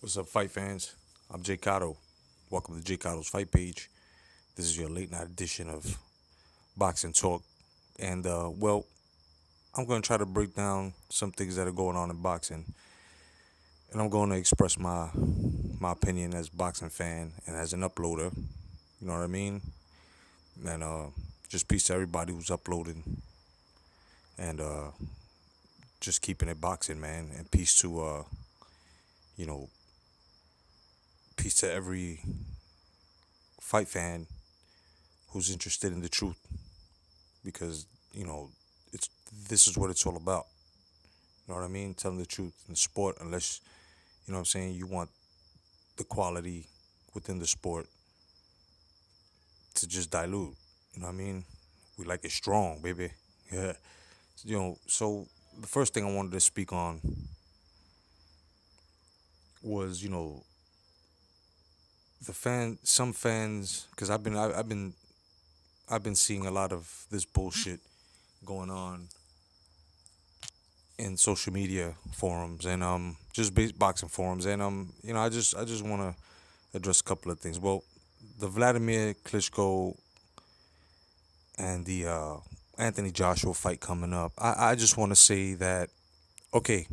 What's up, fight fans? I'm J.COTTO. Welcome to J.COTTO's Fight Page. This is your late night edition of Boxing Talk. And, I'm going to try to break down some things that are going on in boxing. And I'm going to express my opinion as a boxing fan and as an uploader. You know what I mean? And just peace to everybody who's uploading. And just keeping it boxing, man. And peace to, you know, peace to every fight fan who's interested in the truth. Because it's this is what it's all about. You know what I mean? Telling the truth in the sport, unless you know what I'm saying, you want the quality within the sport to just dilute. You know what I mean? We like it strong, baby. Yeah. So the first thing I wanted to speak on was, some fans, because I've been seeing a lot of this bullshit going on in social media forums and just boxing forums, and I just want to address a couple of things. Well, the Vladimir Klitschko and the Anthony Joshua fight coming up. I just want to say that, okay,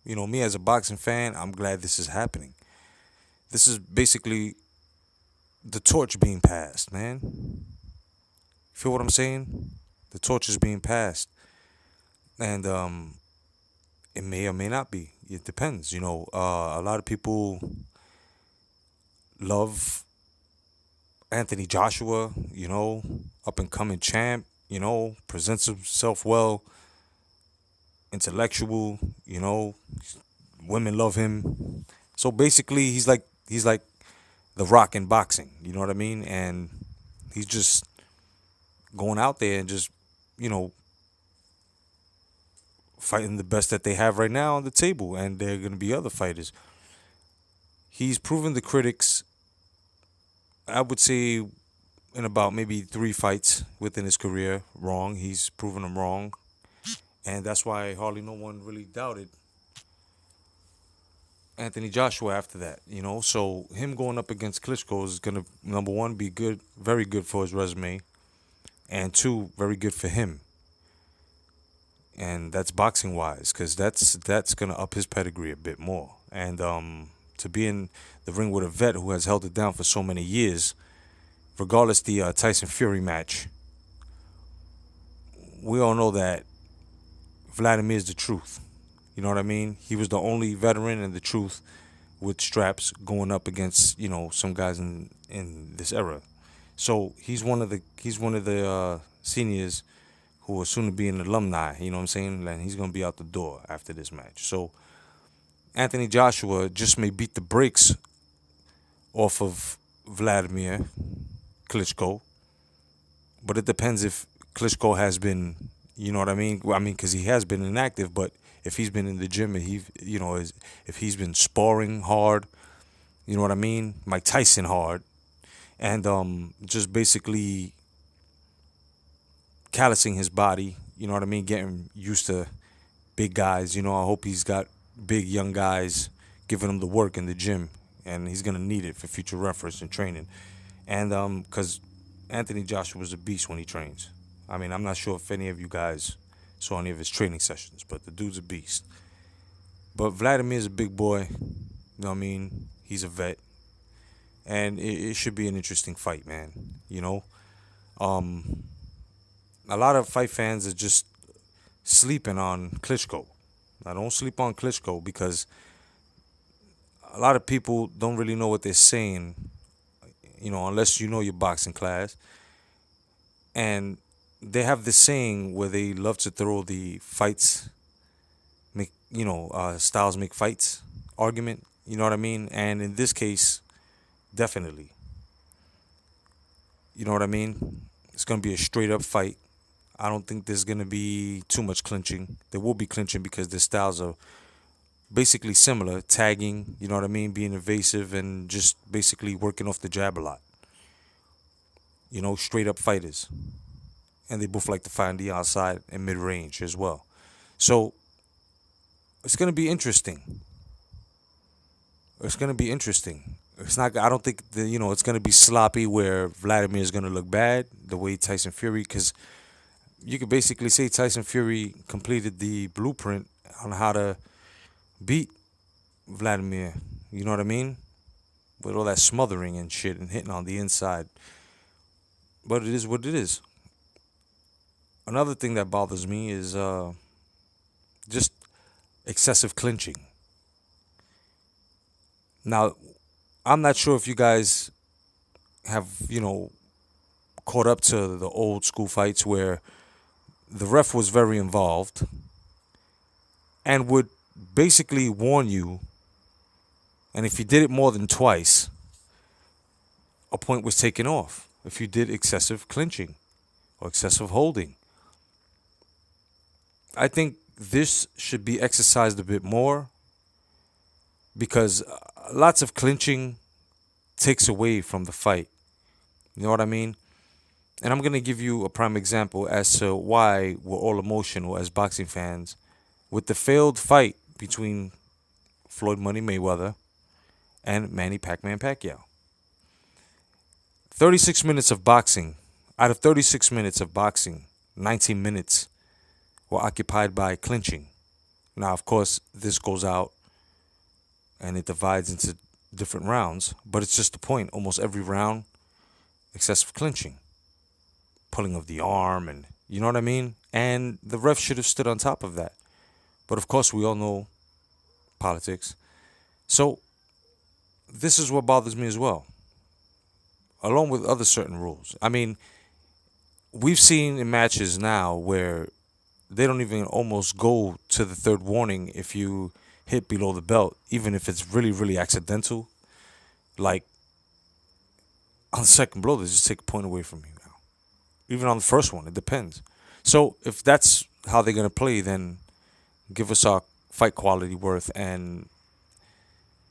me as a boxing fan, I'm glad this is happening. This is basically the torch being passed, man. Feel what I'm saying? The torch is being passed, and it may or may not be. It depends. A lot of people love Anthony Joshua, up and coming champ, presents himself well, intellectual, women love him. So basically he's like the Rock in boxing, you know what I mean? And he's just going out there and just, you know, fighting the best that they have right now on the table, and there are going to be other fighters. He's proven the critics, I would say, in about maybe 3 fights within his career, wrong. He's proven them wrong, and that's why hardly no one really doubted Anthony Joshua after that. So him going up against Klitschko is gonna, number one, be good, very good for his resume, and two, very good for him. And that's boxing wise, because that's gonna up his pedigree a bit more. And to be in the ring with a vet who has held it down for so many years, regardless the Tyson Fury match, we all know that Vladimir is the truth. You know what I mean? He was the only veteran and the truth with straps going up against, some guys in this era. So he's one of the seniors who are soon to be an alumni. You know what I'm saying? And he's gonna be out the door after this match. So Anthony Joshua just may beat the brakes off of Vladimir Klitschko, but it depends if Klitschko has been, you know what I mean? Well, I mean, because he has been inactive, but if he's been in the gym and if he's been sparring hard, you know what I mean? Mike Tyson hard, and just basically callousing his body, you know what I mean? Getting used to big guys. I hope he's got big young guys giving him the work in the gym, and he's gonna need it for future reference and training. And because Anthony Joshua was a beast when he trains. I mean, I'm not sure if any of you guys saw any of his training sessions, but the dude's a beast. But Vladimir's a big boy. You know what I mean? He's a vet, and it should be an interesting fight, man. Um, a lot of fight fans are just sleeping on Klitschko. Now, don't sleep on Klitschko, because a lot of people don't really know what they're saying, unless you know your boxing class. And they have this saying where they love to throw the fights make, styles make fights argument. You know what I mean? And in this case, definitely. You know what I mean? It's going to be a straight up fight. I don't think there's going to be too much clinching. There will be clinching because their styles are basically similar. Tagging, you know what I mean? Being evasive and just basically working off the jab a lot. Straight up fighters. And they both like to find the outside and mid range as well. So it's going to be interesting. It's gonna be interesting. It's not. I don't think it's gonna be sloppy where Vladimir is gonna look bad the way Tyson Fury, because you could basically say Tyson Fury completed the blueprint on how to beat Vladimir. You know what I mean? With all that smothering and shit and hitting on the inside. But it is what it is. Another thing that bothers me is just excessive clinching. Now, I'm not sure if you guys have, caught up to the old school fights where the ref was very involved and would basically warn you, and if you did it more than twice, a point was taken off. If you did excessive clinching or excessive holding, I think this should be exercised a bit more because lots of clinching takes away from the fight. You know what I mean? And I'm going to give you a prime example as to why we're all emotional as boxing fans with the failed fight between Floyd Money Mayweather and Manny Pac-Man Pacquiao. 36 minutes of boxing. Out of 36 minutes of boxing, 19 minutes were occupied by clinching. Now, of course, this goes out and it divides into different rounds, but it's just the point. Almost every round, excessive clinching, pulling of the arm, and you know what I mean? And the ref should have stood on top of that. But of course, we all know politics. So this is what bothers me as well, along with other certain rules. I mean, we've seen in matches now where they don't even almost go to the third warning if you hit below the belt, even if it's really, really accidental. Like, on the second blow, they just take a point away from you now. Even on the first one, it depends. So if that's how they're going to play, then give us our fight quality worth and,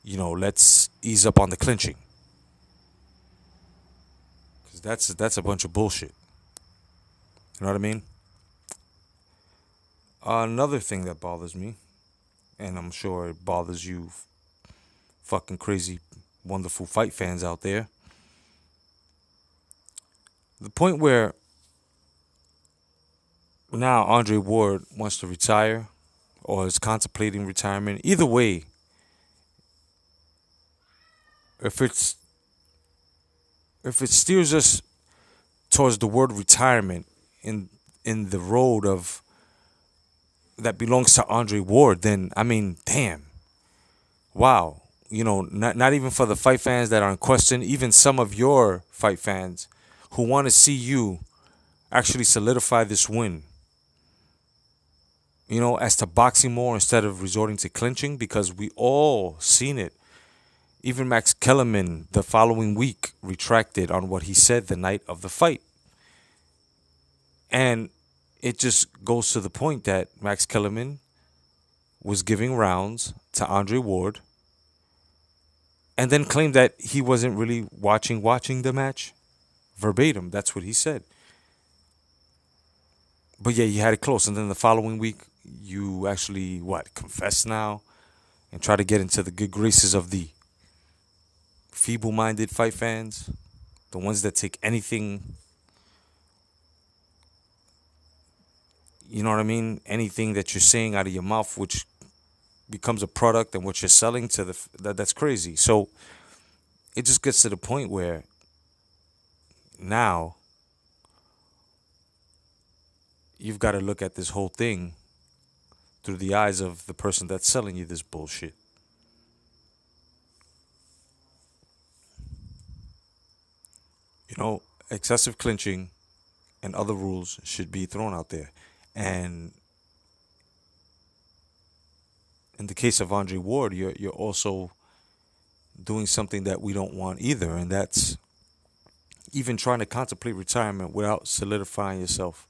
let's ease up on the clinching. Because that's a bunch of bullshit. You know what I mean? Another thing that bothers me, and I'm sure it bothers you fucking crazy, wonderful fight fans out there, the point where now Andre Ward wants to retire or is contemplating retirement. Either way, if it steers us towards the word retirement in the road of that belongs to Andre Ward, then I mean, damn, wow. Not even for the fight fans that are in question, even some of your fight fans who want to see you actually solidify this win. As to boxing more instead of resorting to clinching, because we all seen it. Even Max Kellerman the following week retracted on what he said the night of the fight. And it just goes to the point that Max Kellerman was giving rounds to Andre Ward and then claimed that he wasn't really watching the match. Verbatim, that's what he said. But yeah, you had it close. And then the following week, you actually, confess now and try to get into the good graces of the feeble-minded fight fans, the ones that take anything, you know what I mean? Anything that you're saying out of your mouth, which becomes a product and what you're selling to that's crazy. So it just gets to the point where now you've got to look at this whole thing through the eyes of the person that's selling you this bullshit. Excessive clinching and other rules should be thrown out there. And in the case of Andre Ward, you're also doing something that we don't want either, and that's even trying to contemplate retirement without solidifying yourself.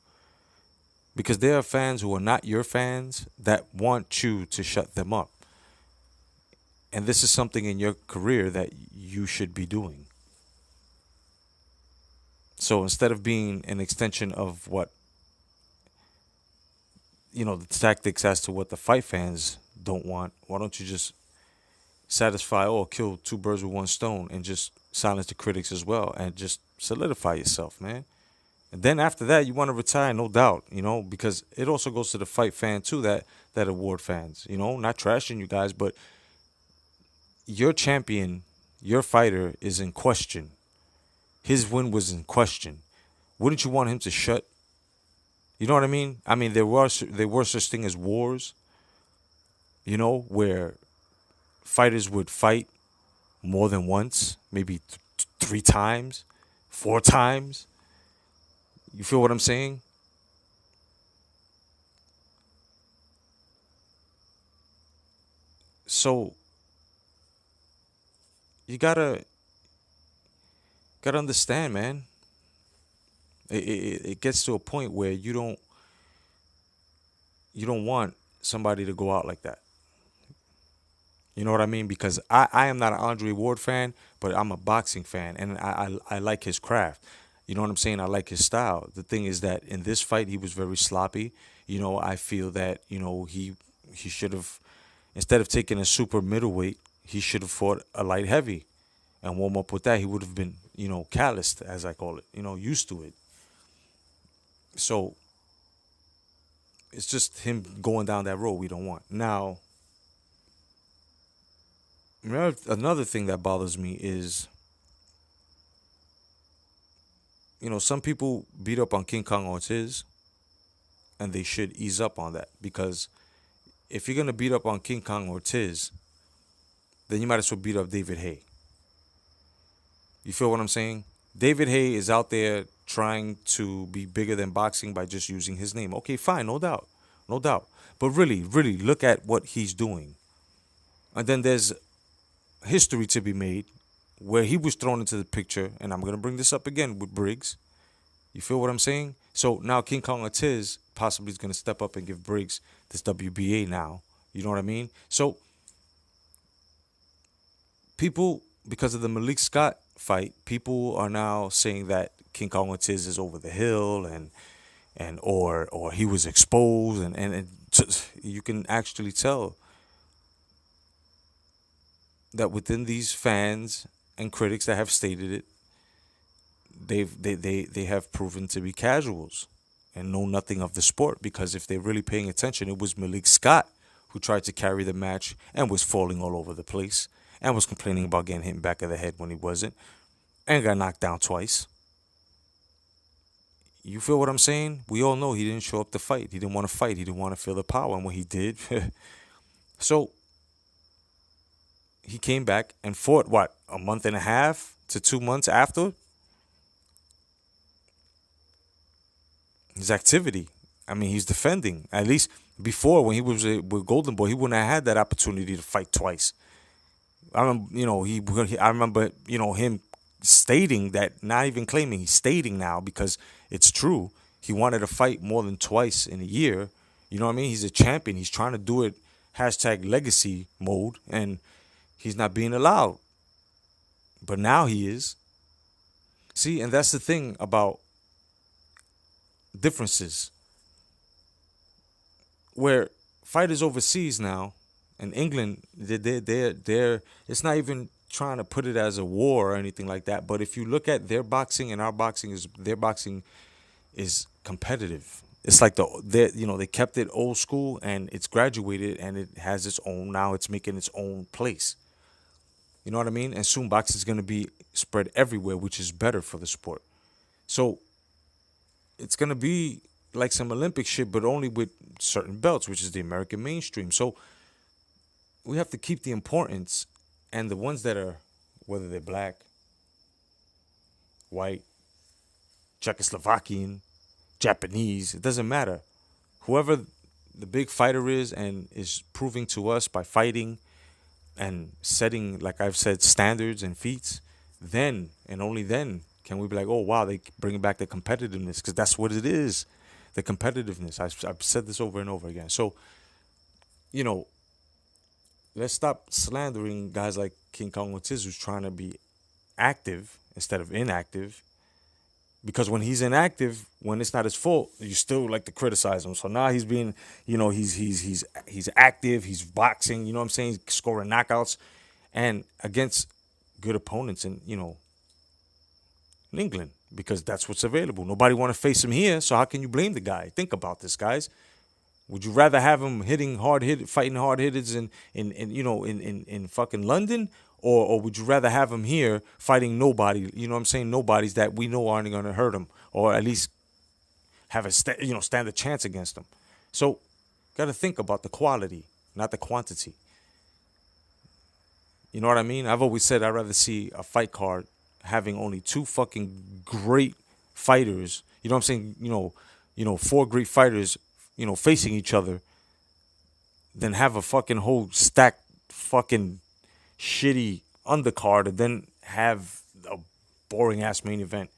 Because there are fans who are not your fans that want you to shut them up. And this is something in your career that you should be doing. So instead of being an extension of what, the tactics as to what the fight fans don't want, why don't you just satisfy or kill two birds with one stone and just silence the critics as well and just solidify yourself, man. And then after that, you want to retire, no doubt, because it also goes to the fight fan too, that award fans, not trashing you guys, but your champion, your fighter is in question. His win was in question. Wouldn't you want him to shut? You know what I mean? I mean, there were such thing as wars, where fighters would fight more than once, maybe three times, four times. You feel what I'm saying? So you gotta understand, man. It gets to a point where you don't want somebody to go out like that. You know what I mean? Because I am not an Andre Ward fan, but I'm a boxing fan, and I like his craft. You know what I'm saying? I like his style. The thing is that in this fight, he was very sloppy. I feel that he should have, instead of taking a super middleweight, he should have fought a light heavy and warm up with that. He would have been calloused, as I call it. Used to it. So it's just him going down that road we don't want. Now, another thing that bothers me is, some people beat up on King Kong Ortiz, and they should ease up on that because if you're gonna beat up on King Kong Ortiz, then you might as well beat up David Hay. You feel what I'm saying? David Hay is out there trying to be bigger than boxing by just using his name. Okay, fine, no doubt, no doubt. But really, really look at what he's doing. And then there's history to be made where he was thrown into the picture, and I'm gonna bring this up again with Briggs. You feel what I'm saying? So now King Kong Ortiz possibly is gonna step up and give Briggs this WBA now. You know what I mean? So people, because of the Malik Scott fight, people are now saying that King Kong Ortiz is over the hill or he was exposed and you can actually tell that within these fans and critics that have stated it, they have proven to be casuals and know nothing of the sport, because if they're really paying attention, it was Malik Scott who tried to carry the match and was falling all over the place and was complaining about getting hit in the back of the head when he wasn't and got knocked down twice. You feel what I'm saying? We all know he didn't show up to fight. He didn't want to fight. He didn't want to feel the power. And when he did, so he came back and fought, what, a month and a half to 2 months after his activity. I mean, he's defending. At least before, when he was with Golden Boy, he wouldn't have had that opportunity to fight twice. I remember, I remember, him stating that, not even claiming, he's stating now because it's true. He wanted to fight more than twice in a year. You know what I mean? He's a champion. He's trying to do it hashtag legacy mode, and he's not being allowed. But now he is. See, and that's the thing about differences. Where fighters overseas now, in England, they're it's not even trying to put it as a war or anything like that. But if you look at their boxing and our boxing, their boxing is competitive. It's like they kept it old school and it's graduated and it has its own, now it's making its own place. You know what I mean? And soon boxing is going to be spread everywhere, which is better for the sport. So it's going to be like some Olympic shit, but only with certain belts, which is the American mainstream. So we have to keep the importance, and the ones that are, whether they're black, white, Czechoslovakian, Japanese, it doesn't matter. Whoever the big fighter is and is proving to us by fighting and setting, like I've said, standards and feats, then and only then can we be like, oh, wow, they bring back the competitiveness, because that's what it is, the competitiveness. I've said this over and over again. So, you know, let's stop slandering guys like King Kong Ortiz, who's trying to be active instead of inactive. Because when he's inactive, when it's not his fault, you still like to criticize him. So now he's being, he's active, he's boxing, you know what I'm saying? He's scoring knockouts. and against good opponents in in England, because that's what's available. Nobody want to face him here, so how can you blame the guy? Think about this, guys. Would you rather have him fighting hard hitters in fucking London, or would you rather have him here fighting nobody? You know what I'm saying? Nobodies that we know aren't gonna hurt him, or at least have stand a chance against him. So, gotta think about the quality, not the quantity. You know what I mean? I've always said I'd rather see a fight card having only two fucking great fighters. You know what I'm saying? Four great fighters, facing each other, than have a fucking whole stacked fucking shitty undercard and then have a boring ass main event.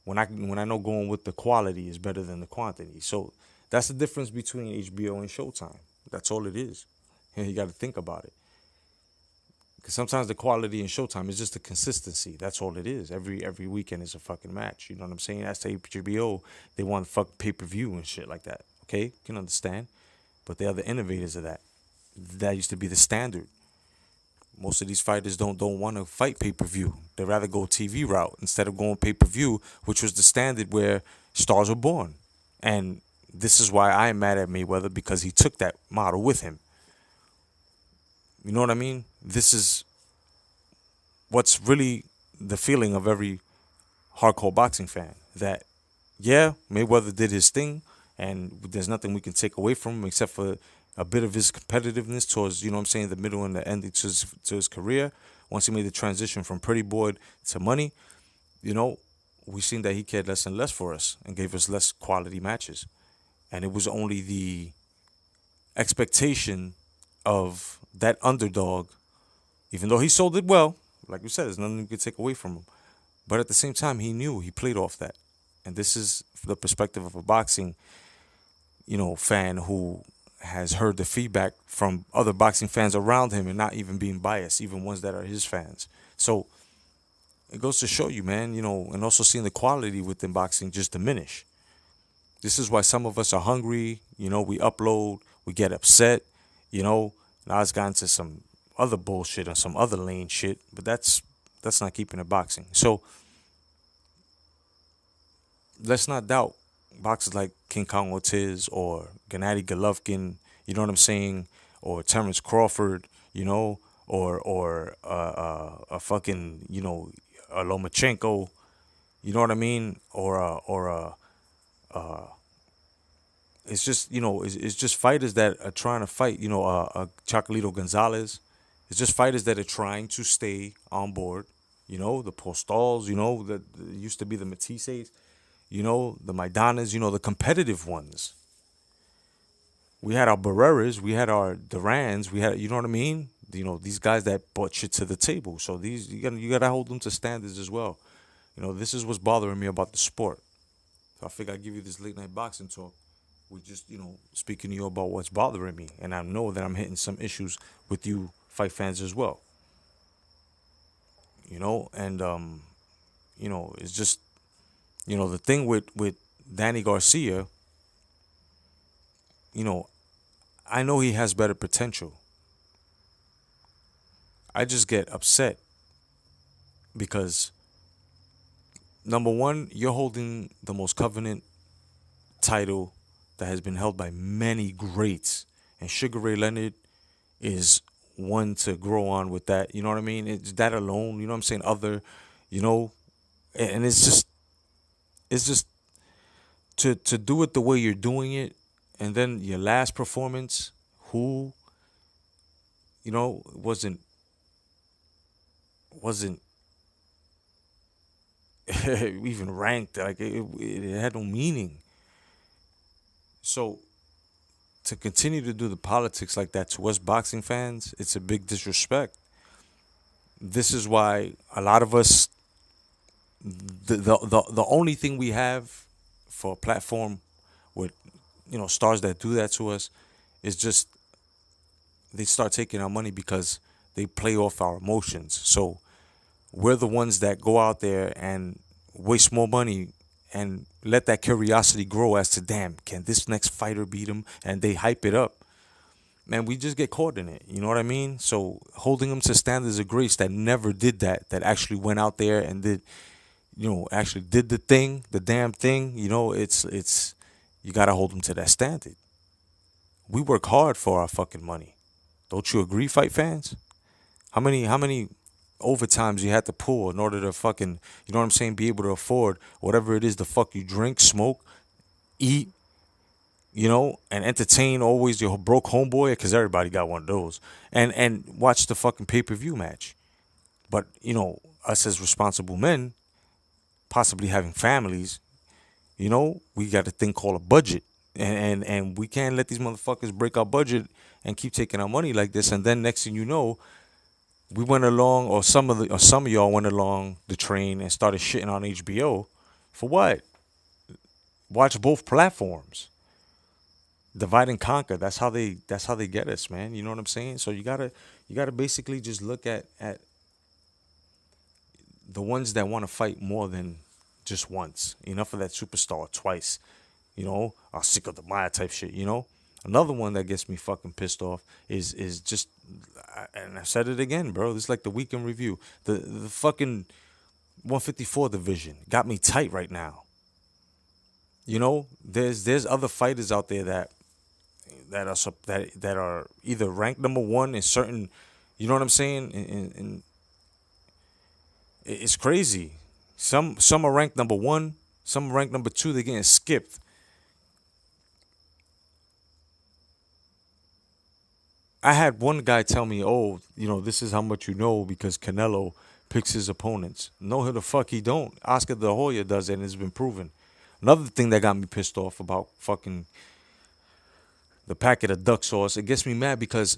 When I know going with the quality is better than the quantity. So that's the difference between HBO and Showtime. That's all it is. And you got to think about it. Because sometimes the quality in Showtime is just the consistency. That's all it is. Every weekend is a fucking match. You know what I'm saying? That's the HBO. They want fuck pay-per-view and shit like that. Okay? Can understand. But they are the innovators of that. That used to be the standard. Most of these fighters don't want to fight pay-per-view. They rather go TV route instead of going pay-per-view, which was the standard where stars were born. And this is why I am mad at Mayweather, because he took that model with him. You know what I mean? This is what's really the feeling of every hardcore boxing fan. That, yeah, Mayweather did his thing, and there's nothing we can take away from him except for a bit of his competitiveness towards, the middle and the ending to his career. Once he made the transition from pretty boy to money, we seen that he cared less and less for us and gave us less quality matches. And it was only the expectation of that underdog, even though he sold it well, like we said, there's nothing you could take away from him. But at the same time, he played off that. And this is the perspective of a boxing, fan who has heard the feedback from other boxing fans around him and not even being biased, even ones that are his fans. So it goes to show you, man, and also seeing the quality within boxing just diminish. This is why some of us are hungry, we upload, we get upset, now it's gotten to some other bullshit or some other lane shit, but that's not keeping it boxing. So let's not doubt boxers like King Kong Ortiz or Gennady Golovkin, you know what I'm saying, or Terrence Crawford, or a fucking a Lomachenko, you know what I mean, or it's just it's just fighters that are trying to fight, Chocolito Gonzalez. It's just fighters that are trying to stay on board, the Postals, that used to be the Matisses, the Maidanas, the competitive ones. We had our Barreras, we had our Durans, we had, you know what I mean? These guys that brought shit to the table. So these you gotta hold them to standards as well. This is what's bothering me about the sport. So I figured I'd give you this late night boxing talk with just, speaking to you about what's bothering me. And I know that I'm hitting some issues with you fight fans as well. And it's just, the thing with Danny Garcia, I know he has better potential. I just get upset because, number one, you're holding the most covenant title that has been held by many greats. And Sugar Ray Leonard is one to grow on with that. You know what I mean? It's that alone, you know what I'm saying? And it's just to do it the way you're doing it. And then your last performance, who, wasn't even ranked. Like it had no meaning. So to continue to do the politics like that to us boxing fans, it's a big disrespect. This is why a lot of us, the only thing we have for a platform with stars that do that to us is just they start taking our money because they play off our emotions. So we're the ones that go out there and waste more money and let that curiosity grow as to, damn, can this next fighter beat him? And they hype it up. man, we just get caught in it. You know what I mean? So holding them to standards of grace that never did that, that actually went out there and did, actually did the thing, the damn thing. It's you gotta hold them to that standard. We work hard for our fucking money. Don't you agree, fight fans? How many overtimes you had to pull in order to fucking, you know what I'm saying, be able to afford whatever it is the fuck you drink, smoke, eat, and entertain always your broke homeboy, because everybody got one of those, and watch the fucking pay-per-view match. But us as responsible men, possibly having families, we got a thing called a budget, and we can't let these motherfuckers break our budget and keep taking our money like this. And then next thing you know, we went along, or some of y'all went along the train and started shitting on HBO. For what? Watch both platforms. Divide and conquer. That's how they get us, man. You know what I'm saying? So you gotta basically just look at the ones that want to fight more than just once. Enough of that superstar twice. Or sick of the Maya type shit. Another one that gets me fucking pissed off is just, and I said it again, bro. This is like the weekend review. The fucking 154 division got me tight right now. There's other fighters out there that are either ranked number one in certain, you know what I'm saying, and it's crazy. Some are ranked number one, some are ranked number two. They're getting skipped. I had one guy tell me, "Oh, this is how much you know because Canelo picks his opponents." No, who the fuck he don't. Oscar De La Hoya does it, and it's been proven. Another thing that got me pissed off about fucking the packet of duck sauce, it gets me mad because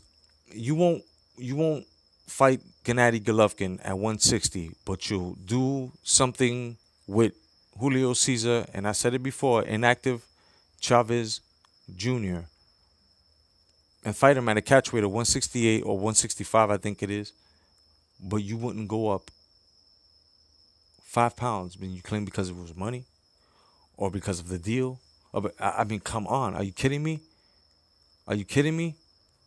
you won't fight Gennady Golovkin at 160, but you'll do something with Julio Cesar, and I said it before, inactive Chavez Jr., and fight him at a catchweight of 168 or 165, I think it is, but you wouldn't go up 5 pounds. You claim because it was money or because of the deal. I mean, come on. Are you kidding me? Are you kidding me?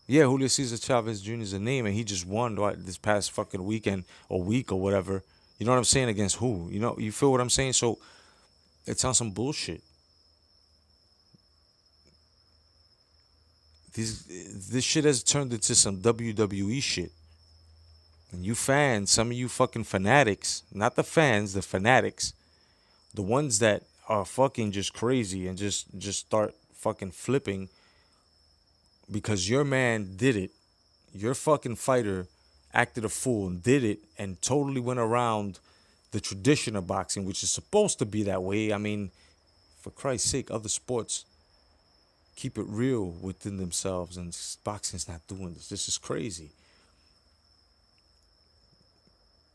Yeah, Julio Cesar Chavez Jr. is a name, and he just won this past fucking weekend or week or whatever. You know what I'm saying? Against who? You feel what I'm saying? So it's on some bullshit. This shit has turned into some WWE shit. And you fans, some of you fucking fanatics, not the fans, the fanatics, the ones that are fucking just crazy and just start fucking flipping because your man did it. Your fucking fighter acted a fool and did it and totally went around the tradition of boxing, which is supposed to be that way. I mean, for Christ's sake, other sports keep it real within themselves, and boxing's not doing this. This is crazy.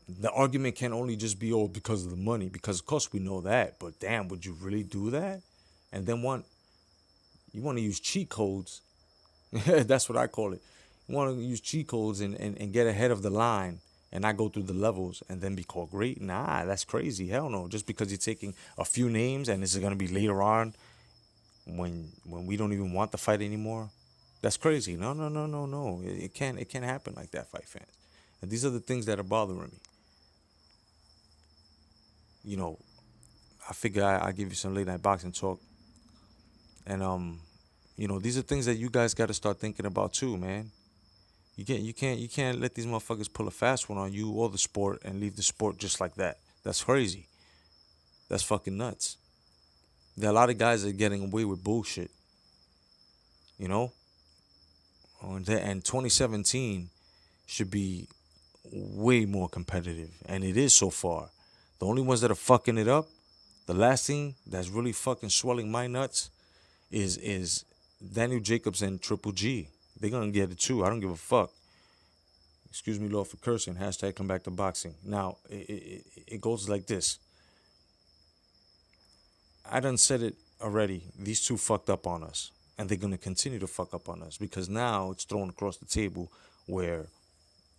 The argument can only just be, oh, because of the money, because of course we know that, but damn, would you really do that? And then you want to use cheat codes. That's what I call it. You want to use cheat codes and get ahead of the line and not go through the levels and then be called great? Nah, that's crazy. Hell no. Just because you're taking a few names and this is going to be later on when we don't even want the fight anymore, that's crazy. No, no, no, no, no. It can't happen like that, fight fans. And these are the things that are bothering me. You know, I figure I give you some late night boxing talk, and these are things that you guys got to start thinking about too, man. You can't let these motherfuckers pull a fast one on you or the sport and leave the sport just like that. That's crazy. That's fucking nuts. There are a lot of guys that are getting away with bullshit, you know. And 2017 should be way more competitive, and it is so far. The only ones that are fucking it up, the last thing that's really fucking swelling my nuts is Daniel Jacobs and Triple G. They're gonna get it too. I don't give a fuck. Excuse me, Lord, for cursing. Hashtag come back to boxing. Now, it goes like this. I done said it already. These two fucked up on us. And they're going to continue to fuck up on us. Because now it's thrown across the table where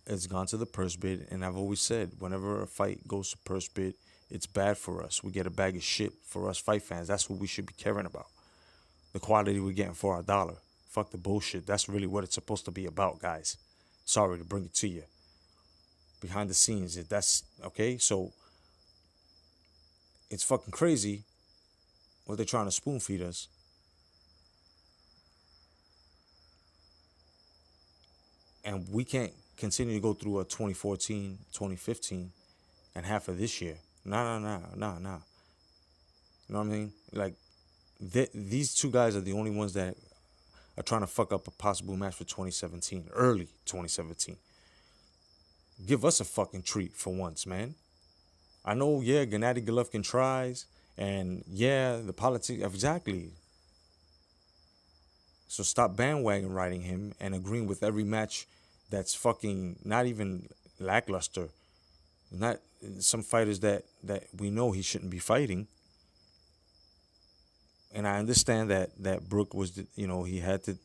it's gone to the purse bid. And I've always said, whenever a fight goes to purse bid, it's bad for us. We get a bag of shit for us fight fans. That's what we should be caring about. The quality we're getting for our dollar. Fuck the bullshit. That's really what it's supposed to be about, guys. Sorry to bring it to you. Behind the scenes, that's okay. So it's fucking crazy what they're trying to spoon feed us. And we can't continue to go through a 2014, 2015, and half of this year. Nah. You know what I mean? Like, these two guys are the only ones that are trying to fuck up a possible match for 2017, early 2017. Give us a fucking treat for once, man. I know, yeah, Gennady Golovkin tries, and yeah, the politics, exactly. So stop bandwagon riding him and agreeing with every match that's fucking not even lackluster. Not some fighters that we know he shouldn't be fighting. And I understand that Brook was, he had to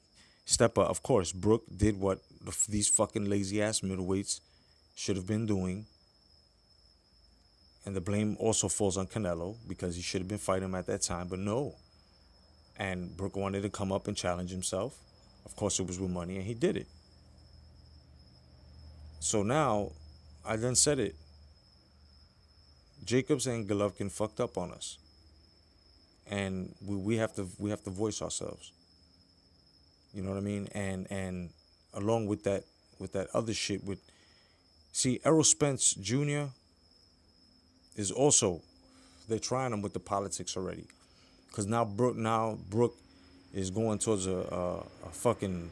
step up. Of course, Brook did what these fucking lazy ass middleweights should have been doing. And the blame also falls on Canelo because he should have been fighting him at that time, but no. And Brook wanted to come up and challenge himself. Of course, it was with money, and he did it. So now, I done said it. Jacobs and Golovkin fucked up on us, and we have to voice ourselves. You know what I mean? And along with that other shit Errol Spence Jr. is also, they're trying him with the politics already, because now Brook is going towards a fucking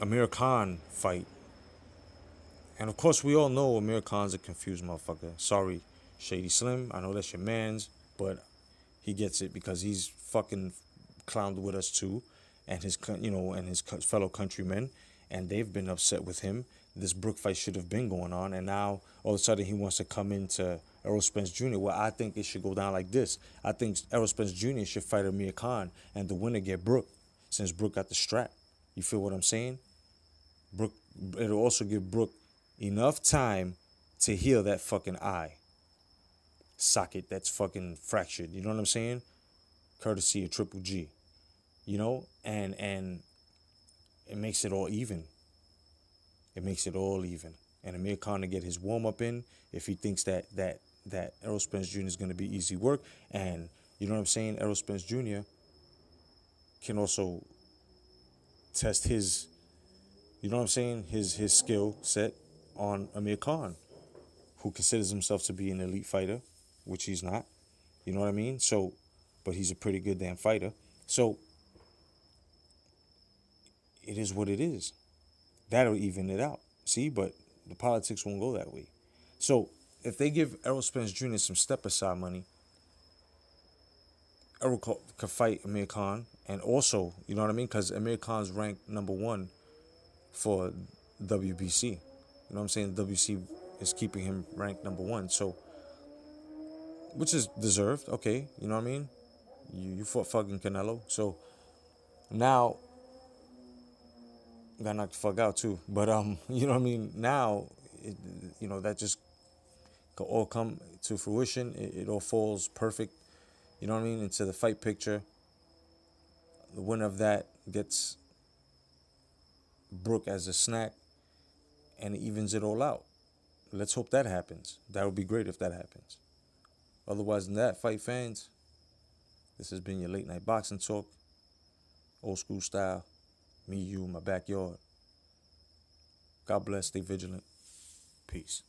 Amir Khan fight. And of course, we all know Amir Khan's a confused motherfucker. Sorry, Shady Slim. I know that's your man's, but he gets it because he's fucking clowned with us too, and his fellow countrymen, and they've been upset with him. This Brook fight should have been going on, and now all of a sudden he wants to come into Errol Spence Jr. Well, I think it should go down like this. I think Errol Spence Jr. should fight Amir Khan, and the winner get Brook, since Brook got the strap. You feel what I'm saying? Brook. It'll also give Brook enough time to heal that fucking eye socket that's fucking fractured. You know what I'm saying? Courtesy of Triple G. And it makes it all even. It makes it all even. And Amir Khan to get his warm up in, if he thinks that Errol Spence Jr. is going to be easy work, and you know what I'm saying, Errol Spence Jr. can also test his, you know what I'm saying, his skill set on Amir Khan, who considers himself to be an elite fighter, which he's not. You know what I mean? So, but he's a pretty good damn fighter. So, it is what it is. That'll even it out. See, but the politics won't go that way. So, if they give Errol Spence Jr. some step-aside money, Errol could fight Amir Khan, and also, you know what I mean? Because Amir Khan's ranked #1 for WBC. You know what I'm saying? WBC is keeping him ranked #1. So, which is deserved, okay, you know what I mean? You fought fucking Canelo. So, now, got knocked the fuck out too. But, you know what I mean? Now, that just could all come to fruition. It all falls perfect, you know what I mean, into the fight picture. The winner of that gets Brook as a snack, and it evens it all out. Let's hope that happens. That would be great if that happens. Otherwise than that, fight fans, this has been your late night boxing talk. Old school style. Me, you, my backyard. God bless. Stay vigilant. Peace.